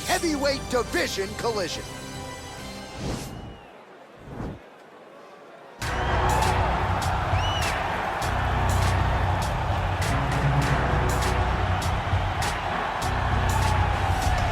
heavyweight division collision.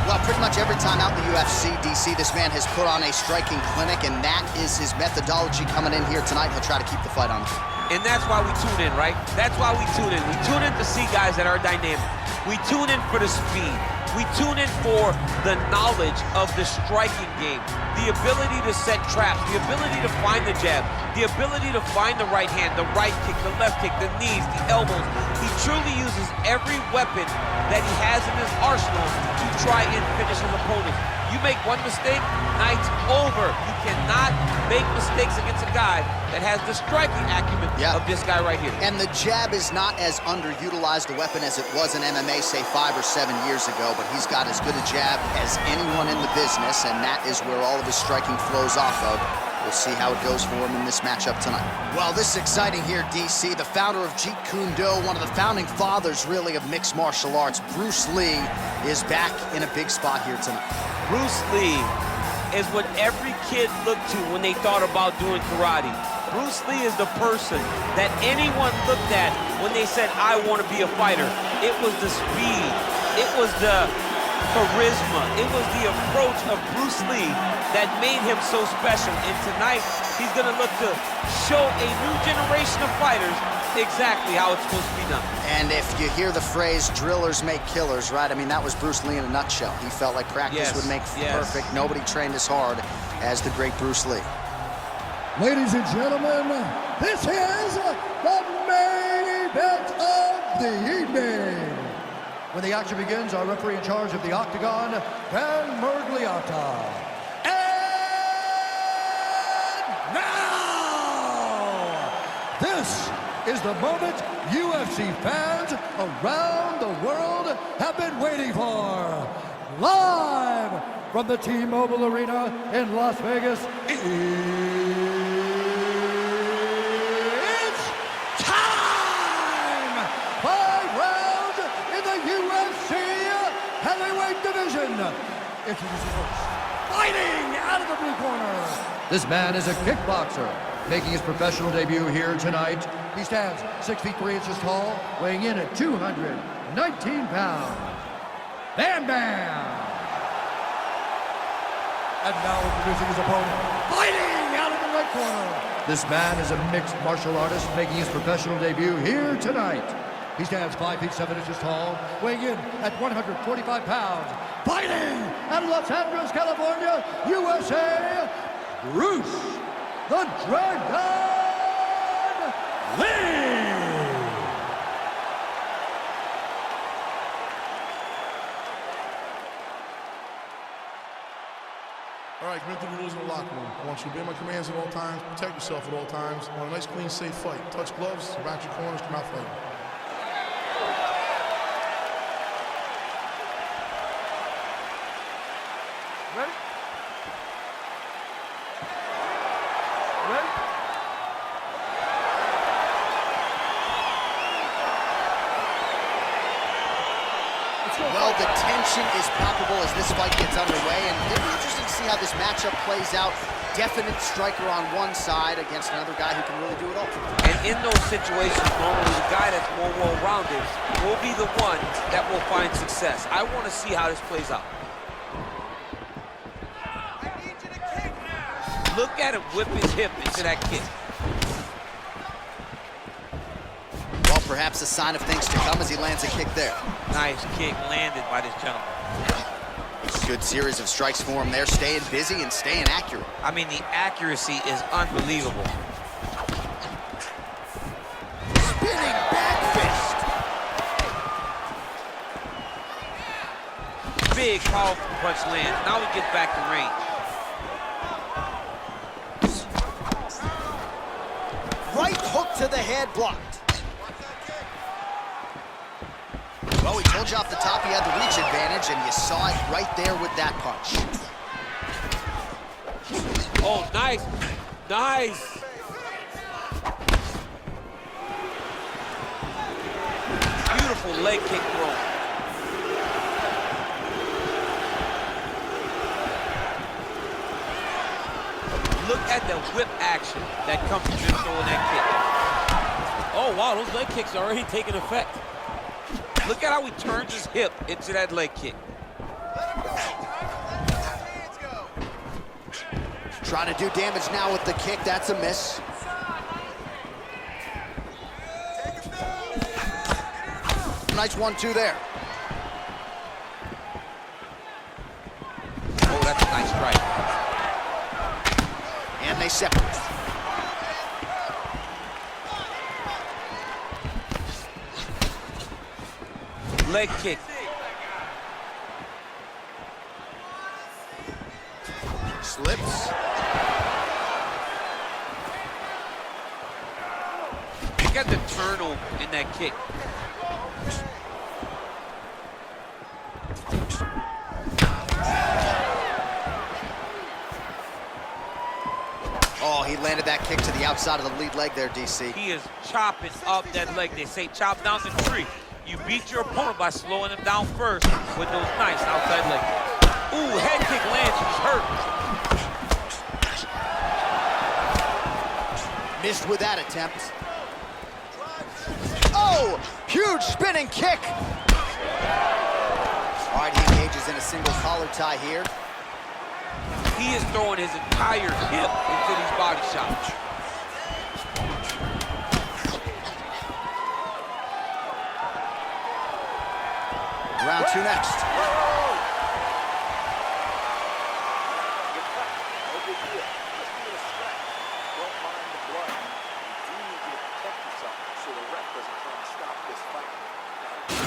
Well, pretty much every time out in the UFC, DC, this man has put on a striking clinic, and that is his methodology coming in here tonight. He'll try to keep the fight on. And that's why we tune in, right? That's why we tune in. We tune in to see guys that are dynamic. We tune in for the speed. We tune in for the knowledge of the striking game, the ability to set traps, the ability to find the jab, the ability to find the right hand, the right kick, the left kick, the knees, the elbows. He truly uses every weapon that he has in his arsenal to try and finish his opponent. You make one mistake, night's over. You cannot make mistakes against a guy that has the striking acumen of this guy right here. And the jab is not as underutilized a weapon as it was in MMA, say 5 or 7 years ago, but he's got as good a jab as anyone in the business, and that is where all of his striking flows off of. We'll see how it goes for him in this matchup tonight. Well, this is exciting here, DC. The founder of Jeet Kune Do, one of the founding fathers, really, of mixed martial arts, Bruce Lee, is back in a big spot here tonight. Bruce Lee is what every kid looked to when they thought about doing karate. Bruce Lee is the person that anyone looked at when they said, I want to be a fighter. It was the speed. It was the charisma. It was the approach of Bruce Lee that made him so special. And tonight, he's going to look to show a new generation of fighters exactly how it's supposed to be done. And if you hear the phrase, drillers make killers, right? I mean, that was Bruce Lee in a nutshell. He felt like practice would make perfect. Nobody trained as hard as the great Bruce Lee. Ladies and gentlemen, this is the main event of the evening. When the action begins, our referee in charge of the Octagon, Dan Mergliata. And now, this is the moment UFC fans around the world have been waiting for. Live from the T-Mobile Arena in Las Vegas, it's time! 5 rounds in the UFC heavyweight division. Introducing first, fighting out of the blue corner. This man is a kickboxer, making his professional debut here tonight. He stands 6 feet 3 inches tall, weighing in at 219 pounds. Bam Bam! And now introducing his opponent, fighting out of the right corner. This man is a mixed martial artist, making his professional debut here tonight. He stands 5 feet 7 inches tall, weighing in at 145 pounds. Fighting out of Los Angeles, California, USA, Bruce the Dragon Lee! All right, commit to the rules in the locker room. I want you to obey my commands at all times, protect yourself at all times. I want a nice, clean, safe fight. Touch gloves, back your corners, come out fighting. Ready? Ready? Well, the tension is palpable as this fight gets underway, and it'll be interesting to see how this matchup plays out. Definite striker on one side against another guy who can really do it all. And in those situations, normally the guy that's more well-rounded will be the one that will find success. I want to see how this plays out. I need you to kick now. Look at him whip his hip into that kick. Well, perhaps a sign of things to come as he lands a kick there. Nice kick landed by this gentleman. Good series of strikes for him there, staying busy and staying accurate. I mean, the accuracy is unbelievable. Spinning back fist. Big, powerful punch lands. Now he gets back to range. Right hook to the head, blocked. Well, we told you off the top he had the reach advantage, and you saw it right there with that punch. Oh, nice. Nice. Beautiful leg kick throw. of whip action that comes from him throwing that kick. Oh, wow, those leg kicks are already taking effect. Look at how he turns his hip into that leg kick. Trying to do damage now with the kick. That's a miss. Nice 1-2 there. Oh, that's a nice strike. And they separate. Leg kick. Slips. Look at the turnover in that kick. Oh, he landed that kick to the outside of the lead leg there, DC. He is chopping up that leg. They say chop down the tree. You beat your opponent by slowing him down first with those nice outside leg kicks. Ooh, head kick lands. He's hurt. Missed with that attempt. Oh, huge spinning kick. All right, he engages in a single collar tie here. He is throwing his entire hip into these body shots. Round 2 next.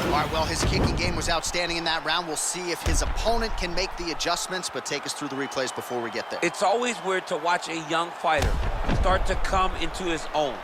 All right, well, his kicking game was outstanding in that round. We'll see if his opponent can make the adjustments, but take us through the replays before we get there. It's always weird to watch a young fighter start to come into his own.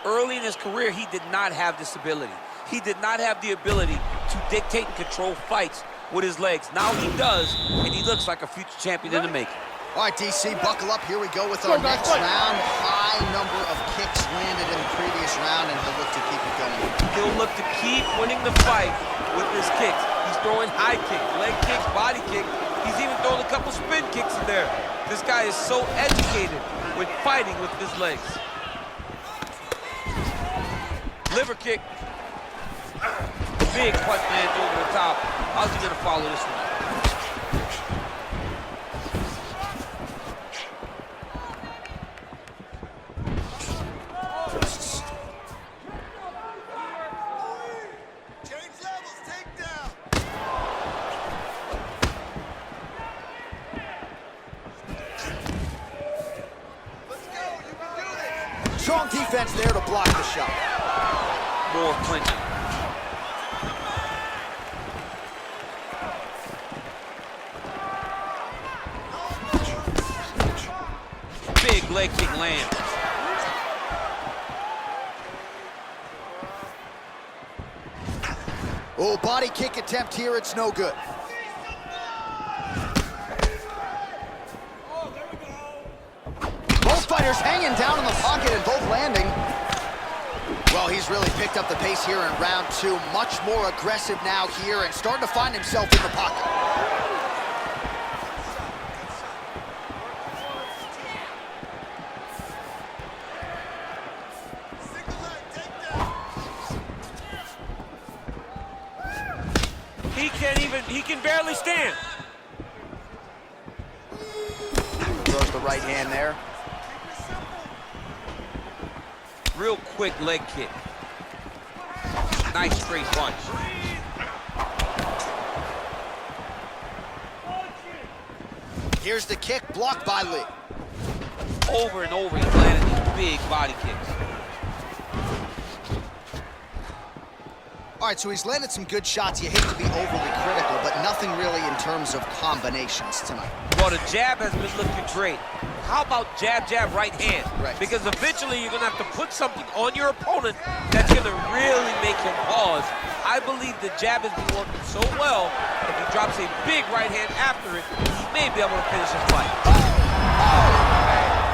Early in his career, he did not have this ability. He did not have the ability to dictate and control fights with his legs. Now he does, and he looks like a future champion in the making. All right, DC, buckle up. Here we go with our next round. High number of kicks landed in the previous round, and he'll look to keep it going. He'll look to keep winning the fight with his kicks. He's throwing high kicks, leg kicks, body kicks. He's even throwing a couple spin kicks in there. This guy is so educated with fighting with his legs. Liver kick. Big punch lands over the top. How's he gonna follow this one? Change levels, take down. Let's go, you can do this. Strong defense there to block the shot. More clinching. Big leg kick lands. Oh, body kick attempt here. It's no good. Both fighters hanging down in the pocket and both landing. Well, he's really picked up the pace here in round 2. Much more aggressive now here and starting to find himself in the pocket. He can barely stand. Throws the right hand there. Real quick leg kick. Nice straight punch. Here's the kick, blocked by Lee. Over and over, he's landing these big body kicks. All right, so he's landed some good shots. You hate to be overly critical, but nothing really in terms of combinations tonight. Well, the jab has been looking great. How about jab, jab, right hand? Right. Because eventually you're gonna have to put something on your opponent that's gonna really make him pause. I believe the jab has been working so well, if he drops a big right hand after it, he may be able to finish his fight.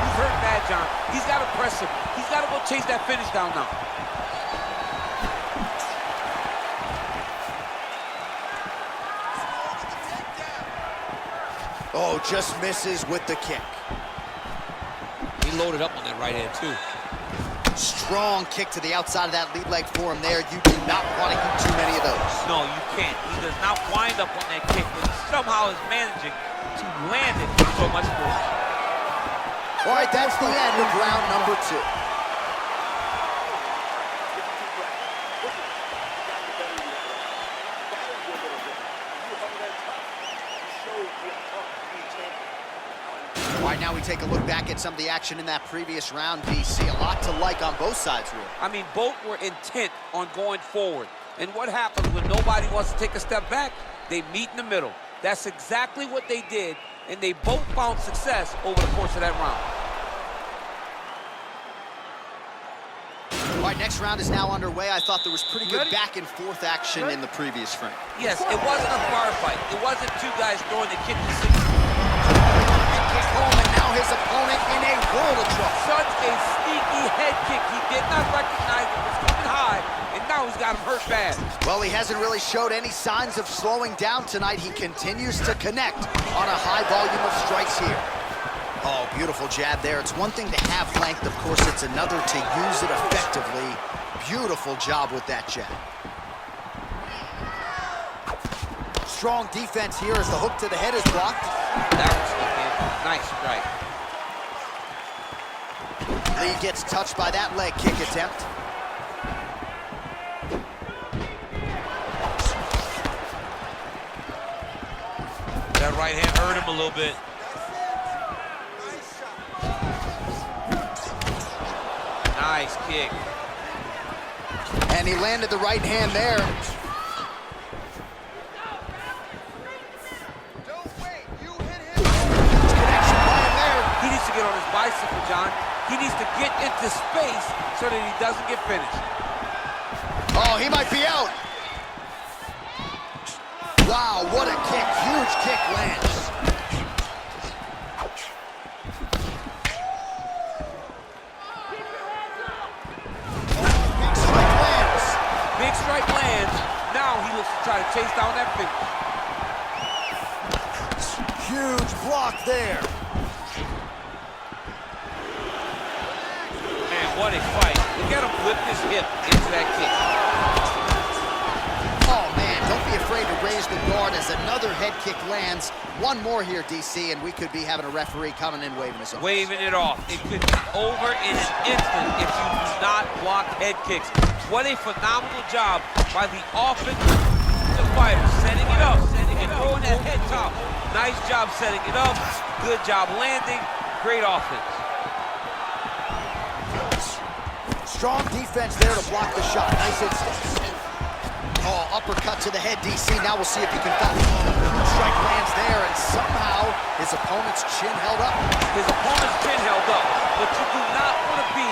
He's hurt bad, John. He's gotta press him. He's gotta go chase that finish down now. Oh, just misses with the kick. He loaded up on that right hand, too. Strong kick to the outside of that lead leg for him there. You do not want to eat too many of those. No, you can't. He does not wind up on that kick, but somehow is managing to land it with so much force. All right, that's the end of round number 2. All right, now we take a look back at some of the action in that previous round, DC. A lot to like on both sides, really. I mean, both were intent on going forward. And what happens when nobody wants to take a step back? They meet in the middle. That's exactly what they did, and they both found success over the course of that round. All right, next round is now underway. I thought there was pretty good back and forth action in the previous frame. Yes, it wasn't a bar fight. It wasn't two guys throwing the kick to 6. Kick home, and now his opponent in a world of trouble. Such a sneaky head kick. He did not recognize it was coming high, and now he's got him hurt bad. Well, he hasn't really showed any signs of slowing down tonight. He continues to connect on a high volume of strikes here. Oh, beautiful jab there. It's one thing to have length. Of course, it's another to use it effectively. Beautiful job with that jab. Strong defense here as the hook to the head is blocked. That was sneaky. Nice strike. Lee gets touched by that leg kick attempt. That right hand hurt him a little bit. Nice kick. And he landed the right hand there. Don't wait. You hit him. Connection by him there. He needs to get on his bicycle, John. He needs to get into space so that he doesn't get finished. Oh, he might be out. Wow, what a kick. Huge kick lands. Big strike lands. Big strike lands. Now he looks to try to chase down that finish. Huge block there. Man, what a fight. Look at him whip his hip into that kick. Oh, man, don't be afraid to raise the guard as another head kick lands. One more here, DC, and we could be having a referee coming in waving his arms. Waving it off. It could be over in an instant if you do not block head kicks. What a phenomenal job by the offensive fighter, setting it up and throwing that head top. Nice job setting it up. Good job landing. Great offense. Strong defense there to block the shot. Nice instinct. Oh, uppercut to the head, DC. Now we'll see if he can follow. Strike lands there, and somehow his opponent's chin held up. His opponent's chin held up, but you do not want to be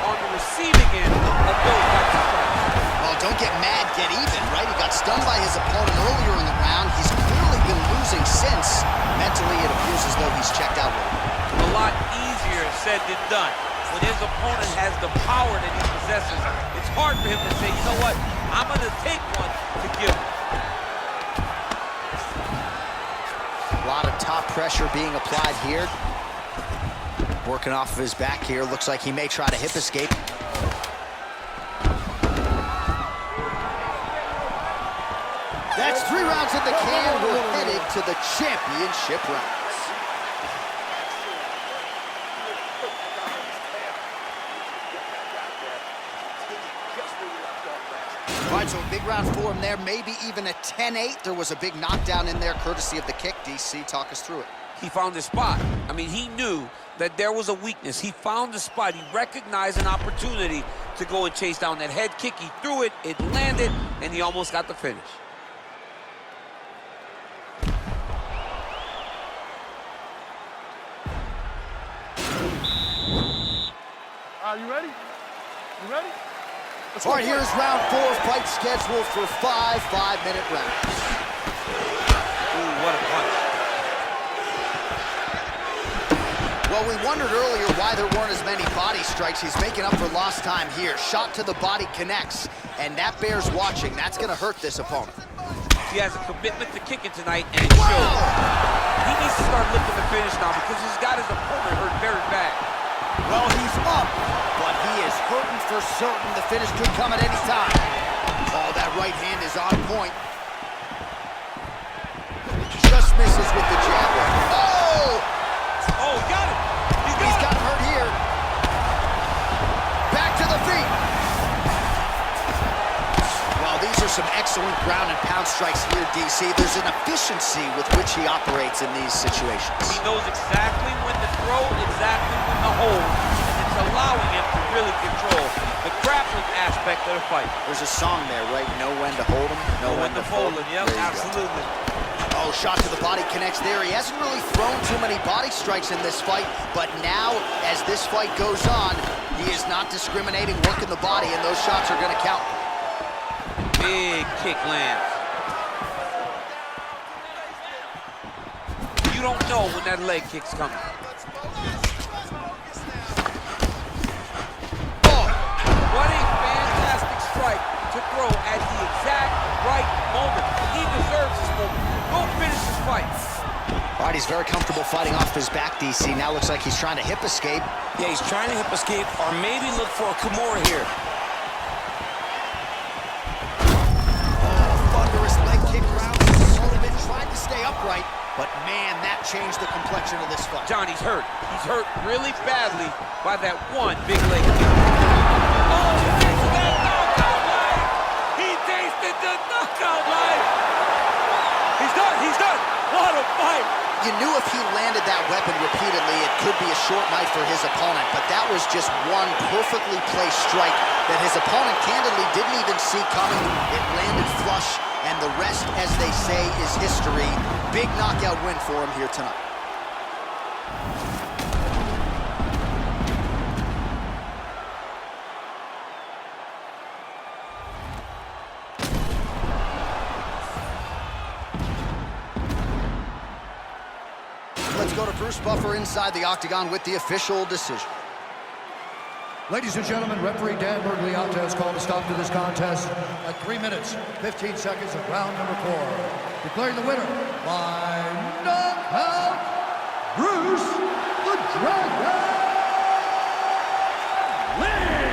on the receiving end of those types of strikes. Oh, don't get mad, get even, right? He got stunned by his opponent earlier in the round. He's clearly been losing since. Mentally, it appears as though he's checked out. A lot easier said than done. When his opponent has the power that he possesses, it's hard for him to say, you know what, I'm going to take one to give him. A lot of top pressure being applied here. Working off of his back here. Looks like he may try to hip escape. That's 3 rounds in the can. We're headed to the championship rounds. All right, so a big round for him there, maybe even a 10-8. There was a big knockdown in there, courtesy of the kick. DC, talk us through it. He found his spot. I mean, he knew that there was a weakness. He found the spot. He recognized an opportunity to go and chase down that head kick. He threw it, it landed, and he almost got the finish. You ready? You ready? All right, here's round 4, fight scheduled for 5 5-minute rounds. Ooh, what a punch. Well, we wondered earlier why there weren't as many body strikes. He's making up for lost time here. Shot to the body connects, and that bears watching. That's going to hurt this opponent. He has a commitment to kicking tonight, and it shows. He needs to start looking to finish now because he's got his opponent hurt very bad. Well, he's up, but he is hurting for certain. The finish could come at any time. Oh, that right hand is on point. Just misses with the jab. Oh! Oh, got him. He's got him hurt here. Back to the feet. Well, these are some excellent ground and pound strikes here, DC. There's an efficiency with which he operates in these situations. He knows exactly when to throw, exactly when to hold, and it's allowing him to really control the grappling aspect of the fight. There's a song there, right? Know when to hold him, know when to fold him. Yep, absolutely. Oh, shot to the body connects there. He hasn't really thrown too many body strikes in this fight, but now, as this fight goes on, he is not discriminating, working the body, and those shots are going to count. Big kick lands. You don't know when that leg kick's coming. Oh, what a fantastic strike to throw at the exact right moment. He deserves this moment. Go finish this fight. All right, he's very comfortable fighting off his back, DC. Now looks like he's trying to hip escape. Yeah, he's trying to hip escape or maybe look for a Kimura here. Thunderous leg kick round. His opponent tried to stay upright, but man, that changed the complexion of this fight. Johnny's hurt. He's hurt really badly by that one big leg kick. Oh, he tasted that knockout line! He tasted the knockout line! He's done, he's done! What a fight! You knew if he landed that weapon repeatedly, it could be a short night for his opponent, but that was just one perfectly placed strike that his opponent candidly didn't even see coming. It landed flush, and the rest, as they say, is history. Big knockout win for him here tonight. Let's go to Bruce Buffer inside the octagon with the official decision. Ladies and gentlemen, referee Dan Bergliata has called a stop to this contest at 3 minutes, 15 seconds of round number 4. Declaring the winner by knockout, Bruce the Dragon Lee!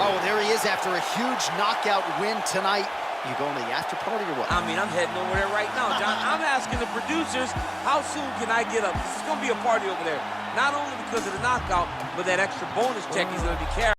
Oh, there he is after a huge knockout win tonight. You going to the after party or what? I mean, I'm heading over there right now, John. I'm asking the producers, how soon can I get up? This is going to be a party over there. Not only because of the knockout, but that extra bonus check he's going to be carrying.